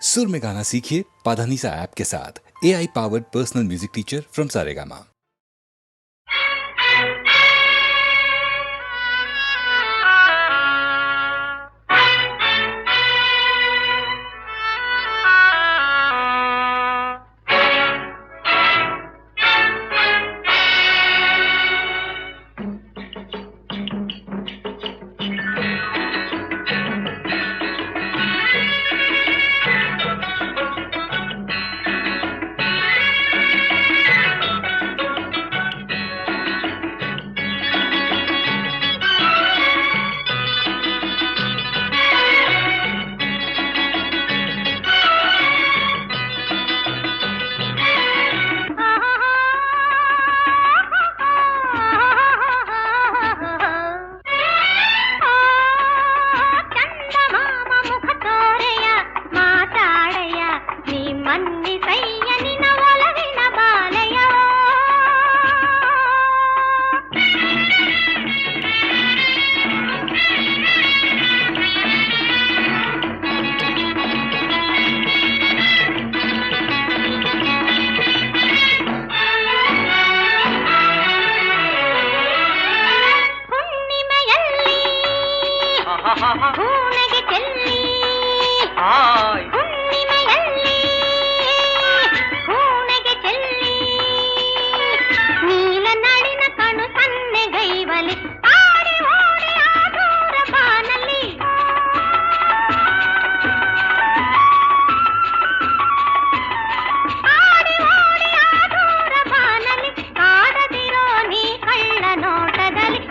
सुर में गाना सीखिए पाधानीसा ऐप के साथ। AI powered personal music teacher from Saregama. ಹೂನೆಗೆ ಚೆಲ್ಲಿ ಹುಣ್ಣಿಮೆಯಲ್ಲಿ ಹೂನೆಗೆ ಚೆಲ್ಲಿ ನೀಲ ನಳಿನ ಕಣು ಸನ್ನೆಗೈವಲಿ ಆಡಿ ಓಡಿ ಆದೂರ ಬಾನಲ್ಲಿ ಆಡಿ ಓಡಿ ಆದೂರ ಬಾನಲ್ಲಿ ಕಾಡದಿರೋ ನೀ ಕಳ್ಳ ನೋಟದಲ್ಲಿ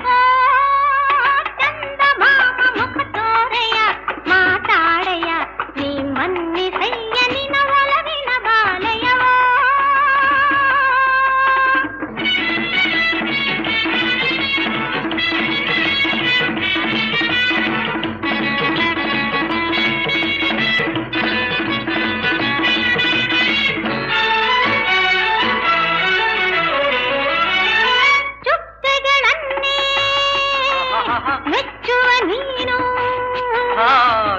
ಮೆಚ್ಚುವ ನೀನು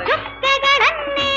ಚುಕ್ಕೆಗಳನ್ನೇ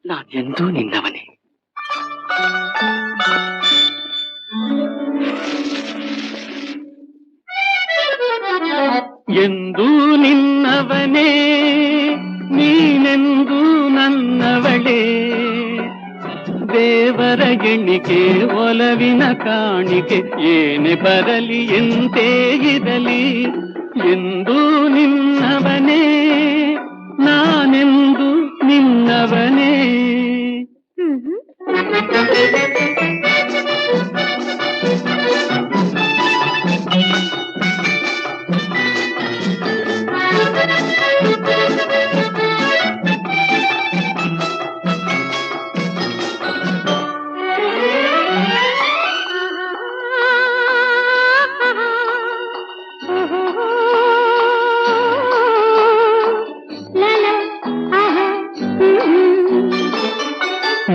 ನಾನೆಂದೂ ನಿನ್ನವನೇ. ಎಂದೂ ನಿನ್ನವನೇ, ನೀನೆಂದೂ ನನ್ನವಳೇ. ದೇವರ ಎಣಿಕೆ ಒಲವಿನ ಕಾಣಿಕೆ, ಏನೇ ಬರಲಿ ಎಂತೇ ಇರಲಿ, ಎಂದೂ ನಿನ್ನವನೇ, ನಾನೆಂದೂ ನಿನ್ನವನೇ.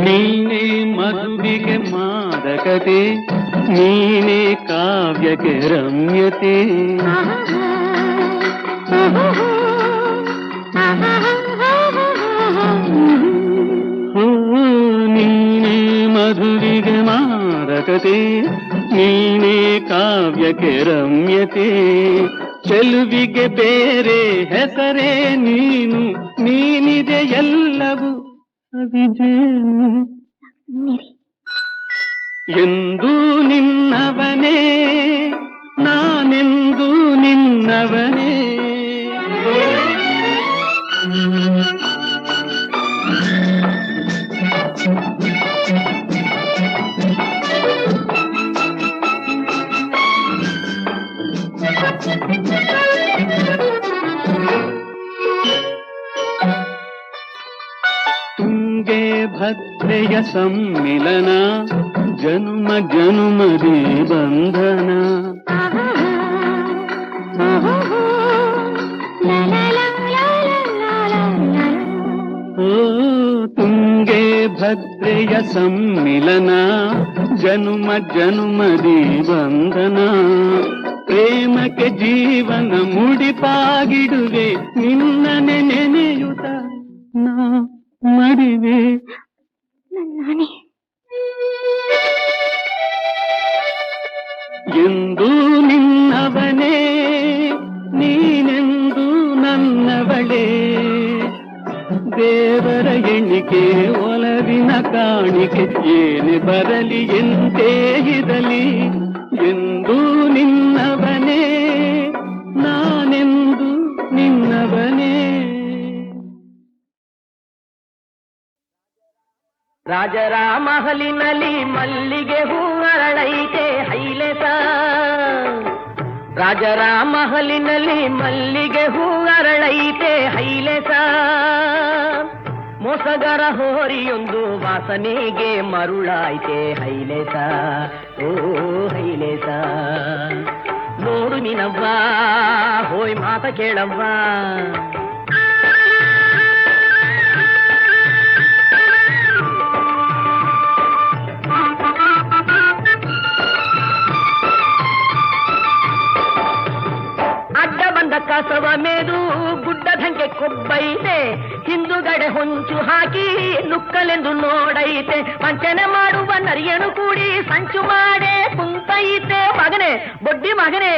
ನೀನೇ ಮಧುವಿಗೆ ಮಾದಕತೆ, ನೀನೇ ಕಾವ್ಯಕ್ಕೆ ರಮ್ಯತೆ. ನೀನೇ ಮಧುವಿಗೆ ಮಾದಕತೆ, ನೀನೇ ಕಾವ್ಯಕ್ಕೆ ರಮ್ಯತೆ. ಚೆಲುವಿಗೆ ಬೇರೆ ಹೆಸರೇ ನೀನು, ನೀನಿದೆ ಎಲ್ಲವೂ ಅವಿಜೇನು. ಎಂದೂ ನಿನ್ನವನೇ, ನಾನೆಂದೂ ನಿನ್ನವನೇ. ತುಂಗೆ ಭದ್ರೆಯ ಸಮ್ಮಿಲನ, ಜನುಮ ಜನುಮದಿ ಬಂಧನ. ಓ ತುಂಗೆ ಭದ್ರೆಯ ಸಮ್ಮಿಲನ, ಜನುಮ ಜನುಮದಿ ಬಂಧನ. ಪ್ರೇಮಕ್ಕೆ ಜೀವನ ಮುಡಿಪಾಗಿಡುವೆ, ನಿನ್ನನೆ ನೆನೆಯುತ್ತ ನಾ ಮಡಿವೆ. ಎಂದೂ ನಿನ್ನವನೇ, ನೀನೆಂದೂ ನನ್ನವಳೇ. ದೇವರ ಎಣಿಕೆ ಒಲವಿನ ಕಾಣಿಕೆ, ಏನೇ ಬರಲಿ ಎಂತೇ ಇರಲಿ, ಎಂದೂ ನಿನ್ನವನೇ, ನಾನೆಂದೂ ನಿನ್ನವನೇ. ರಾಜರ ಮಹಲಿನಲ್ಲಿ ಮಲ್ಲಿಗೆ ಹೂ ಅರಳೈತೆ ಹೈಲೇಸ. ರಾಜರ ಮಹಲಿನಲ್ಲಿ ಮಲ್ಲಿಗೆ ಹೂ ಅರಳೈತೆ ಹೈಲೇಸ. ಮೋಸಗರ ಹೋರಿಯೊಂದು ವಾಸನೆಗೆ ಮರುಳಾಯ್ತೆ ಹೈಲೇಸ. ಓ ಹೈಲೇಸ, ನೋಡು ನೀನವ್ವ, ಹೋಯ್ ಮಾತ ಕೇಳವ್ವ. ಕಸವ ಮೇದು ಗುಡ್ಡದಂಗೆ ಕೊಬ್ಬೈತೆ, ಹಿಂದುಗಡೆ ಹೊಂಚು ಹಾಕಿ ನುಕ್ಕಲೆಂದು ನೋಡೈತೆ. ವಂಚನೆ ಮಾಡುವ ನರಿಯನು ಕೂಡಿ ಸಂಚು ಮಾಡೇ ಕುಂತೈತೆ. ಮಗನೇ ಬೊಡ್ಡಿ ಮಗನೇ,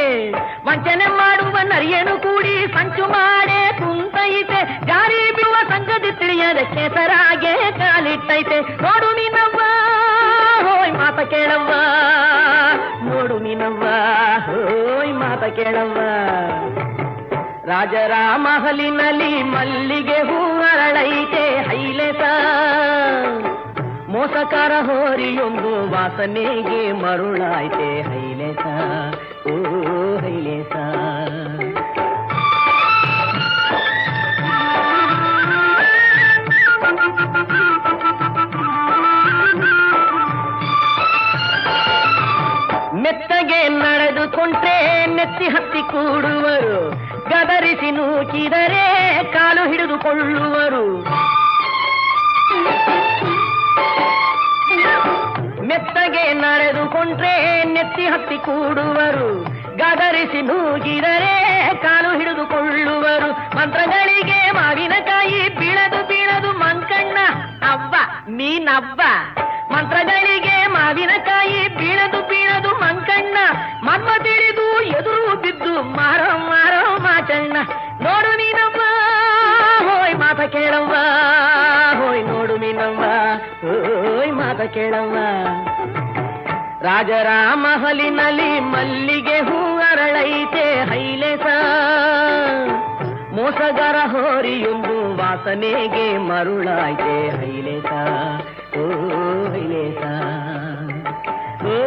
ವಂಚನೆ ಮಾಡುವ ನರಿಯನು ಕೂಡಿ ಸಂಚು ಮಾಡೇ ಕುಂತೈತೆ. ಜಾರಿ ಬೀಳುವ ಸಂಗತಿ ತಿಳಿಯದ ಕೆಸರಾಗೆ ಕಾಲಿಟ್ಟೈತೆ. ನೋಡು ನೀನವ್ವ, ಹೋಯ್ ಮಾತ ಕೇಳವ್ವ. ನೋಡು ನೀನವ್ವ, ಹೋಯ್ ಮಾತ ಕೇಳವ್ವ. ರಾಜರ ಮಹಲಿನಲ್ಲಿ ಮಲ್ಲಿಗೆ ಹೂ ಅರಳೈತೆ ಹೈಲೇಸ. ಮೋಸಕಾರ ಹೋರಿಯೊಂದು ವಾಸನೆಗೆ ಮರುಳಾಯ್ತೆ ಹೈಲೇಸ. ಓ ಹೈಲೇಸ. ಮೆತ್ತಗೆ ನಡೆದುಕೊಂಡ್ರೆ ನೆತ್ತಿ ಹತ್ತಿ ಕೂಡುವರು, ಗದರಿಸಿ ನೂಕಿದರೆ ಕಾಲು ಹಿಡಿದುಕೊಳ್ಳುವರು. ಮೆತ್ತಗೆ ನಡೆದುಕೊಂಡ್ರೆ ನೆತ್ತಿ ಹತ್ತಿ ಕೂಡುವರು, ಗದರಿಸಿ ನೂಗಿದರೆ ಕಾಲು ಹಿಡಿದುಕೊಳ್ಳುವರು. ಮಂತ್ರಗಳಿಗೆ ಮಾವಿನಕಾಯಿ ಬೀಳದು ಬೀಳದು ಮಂಕಣ್ಣ ಅವ್ವ ನೀನವ್ವ. ಮಂತ್ರಗಳಿಗೆ ಮಾವಿನಕಾಯಿ ಬೀಳದು ಬೀಳದು ಮಂಕಣ್ಣ. ಮನ್ಮ ತಿಳಿದು ಎದುರು ಬಿದ್ದು ಮಾರೋ ಮಾರೋ ಮಾಚಣ್ಣ. ನೋಡು ನೀನವ್ವ ಹೋಯ್ ಮಾತ ಕೇಳವ್ವ, ಹೋಯ್ ನೋಡು ನೀನವ್ವ ಹೋಯ್ ಮಾತ ಕೇಳವ್ವ. ರಾಜರ ಮಹಲಿನಲ್ಲಿ ಮಲ್ಲಿಗೆ ಹೂ ಅರಳೈತೆ ಹೈಲೇಸ. ಮೋಸಗರ ಹೋರಿಯೊಂದು ವಾಸನೆಗೆ ಮರುಳಾಯ್ತೆ ಹೈಲೇಸ. ಓ ಹೈಲೇಸ ಓ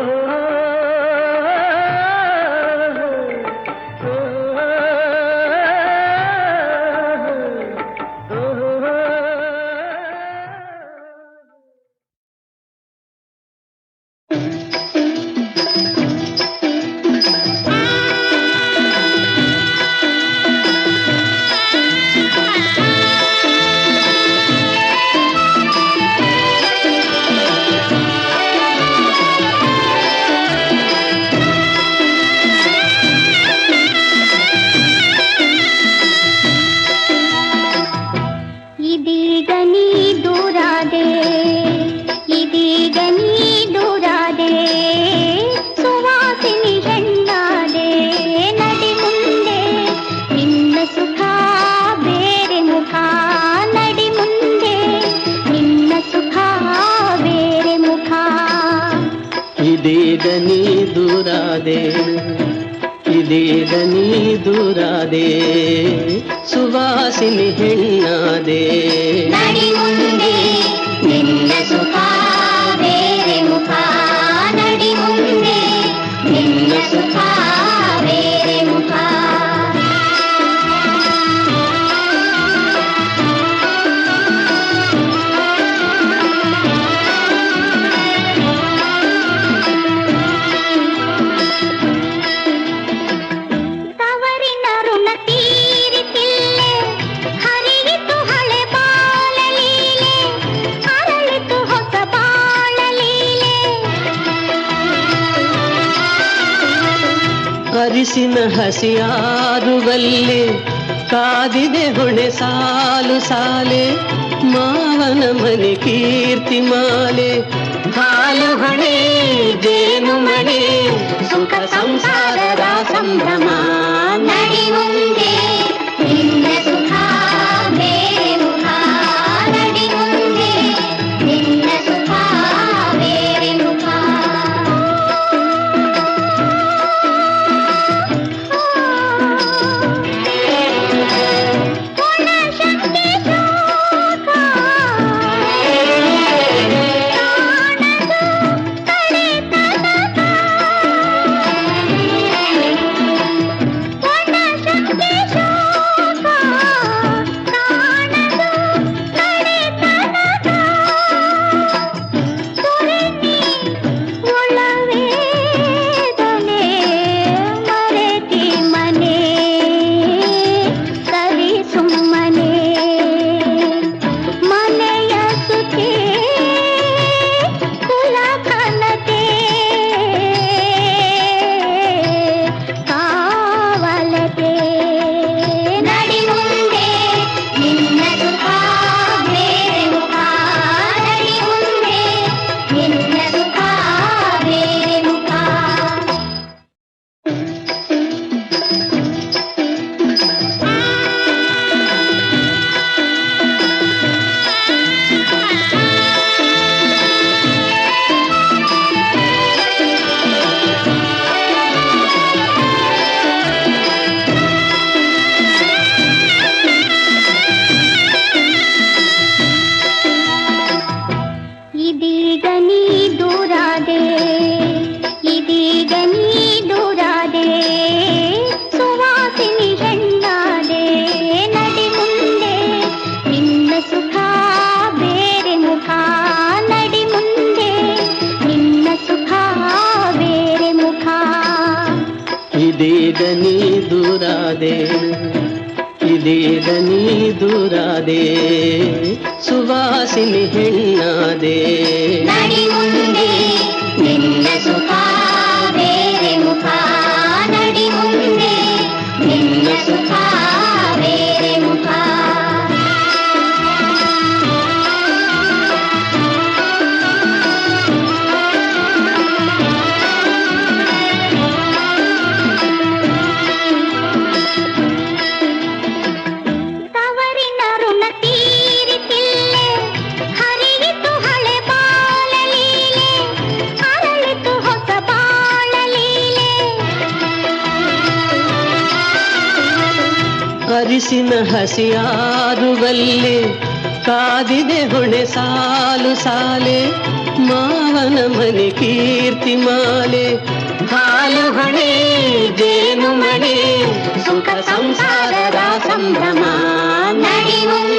ಇದೀಗ ನೀ ದೂರಾದೆ ಸುವಾಸಿನಿ ಹೆಣ್ಣಾದೆ. ನಡಿ ಮುಂದೆ ನಿನ್ನ ಸುಖ ಬೇರೆ ಮುಖ. ನಡಿ ಮುಂದೆ ನಿನ್ನ ಸುಖ ಬೇರೆ ಮುಖ. ಅರಿಸಿನ ಹಸಿಯಾರುವಲ್ಲಿ ಕಾದಿದೆ ಹೊಣೆ ಸಾಲು ಸಾಲೆ. ಮಾವನ ಮನೆ ಕೀರ್ತಿ ಮಾಲೆ ಹಾಲು ಹಣೆ ಜೇನು ಮಣೆ ಸುಖ ಸಂಸಾರದ ಸಂಭ್ರಮ. ನಡಿ ಮುಂದೆ ನಿನ್ನ ಸುಖ ಬೇರೆ ಮುಖ. ನಡಿ ಮುಂದೆ ನಿನ್ನ ಸುಖ ಬೇರೆ ಮುಖ. ಇದೀಗ ನೀ ದೂರಾದೆ ಇದೀಗ ನೀ ದೂರಾದೆ ಸುವಾಸಿನಿ ಹೆಣ್ಣಾದೆ. ನಡಿ ಮುಂದೆ ನಿನ್ನ ಸುಖ ಬೇರೆ ಮುಖ. ನಡಿ ಕನಸಿನ ಹಸಿಯಾರುವಲ್ಲಿ ಕಾದಿದೆ ಹೊಣೆ ಸಾಲು ಸಾಲೆ ಮಾವನ ಮನೆ ಕೀರ್ತಿ ಮಾಲೆ ಹಾಲು ಹೊಣೆ ಜೇನು ಮಣೆ ಸುಖ ಸಂಸಾರದ ಸಂಭ್ರಮ ನಡಿ ಮುಂದೆ